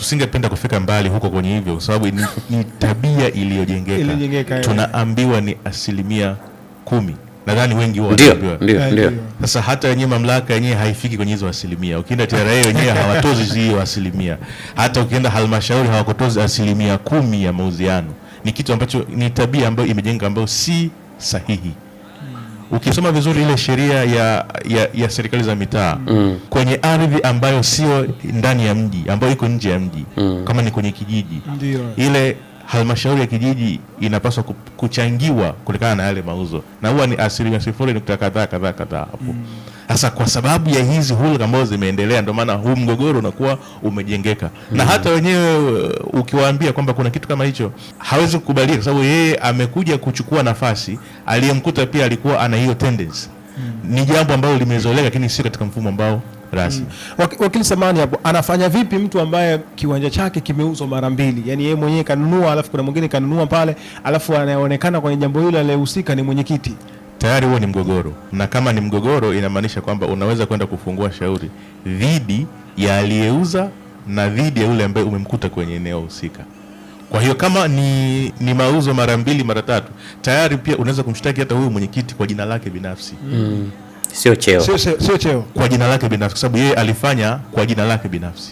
tusingependa kufika mbali huko kwenye hivyo, kwa sababu ni tabia iliyojengeka. Tunaambiwa ni 10%. Nadhani wengi wao ndio. Sasa hata yenyewe mamlaka yenyewe haifiki kwenye hizo 10%. Ukienda TRA wenyewe hawatozi hiyo 10%. Hata ukienda halmashauri hawakotozi 10% ya mauziano. Ni kitu ambacho ni tabia ambayo imejenga ambayo si sahihi. Ukisoma vizuri ile sheria ya serikali za mitaa kwenye ardhi ambayo sio ndani ya mji, ambayo iko nje ya mji, kama ni kwenye kijiji, ile halmashauri ya kijiji inapaswa kuchangiwa kulingana na yale mauzo, na huwa ni 0.kadhaa hapo. Sasa kwa sababu ya hizi hulka ambazo zimeendelea, ndio maana huu mgogoro unakuwa umejengeka. Na hata wenyewe ukiwaambia kwamba kuna kitu kama hicho, hawezi kukubalia, kwa sababu yeye amekuja kuchukua nafasi, aliyemkuta pia alikuwa ana hiyo tendency. Ni jambo ambalo limezoeleka, lakini si katika mfumo ambao rasmi. Wakili samani hapo, anafanya vipi mtu ambaye kiwanja chake kimeuzwa mara mbili? Yaani yeye mwenyewe kanunua, alafu kuna mwingine kanunua pale, alafu anaonekana kwenye jambo hilo aliyehusika ni mwenyekiti. Tayari huo ni mgogoro, na kama ni mgogoro inamaanisha kwamba unaweza kwenda kufungua shauri dhidi ya aliyeuza na dhidi ya yule ambaye umemkuta kwenye eneo husika. Kwa hiyo kama ni mauzo mara 2 mara 3, tayari pia unaweza kumshtaki hata huyu mwenyekiti kwa jina lake binafsi. Sio cheo. Sio cheo. Kwa jina lake binafsi, kwa sababu yeye alifanya kwa jina lake binafsi.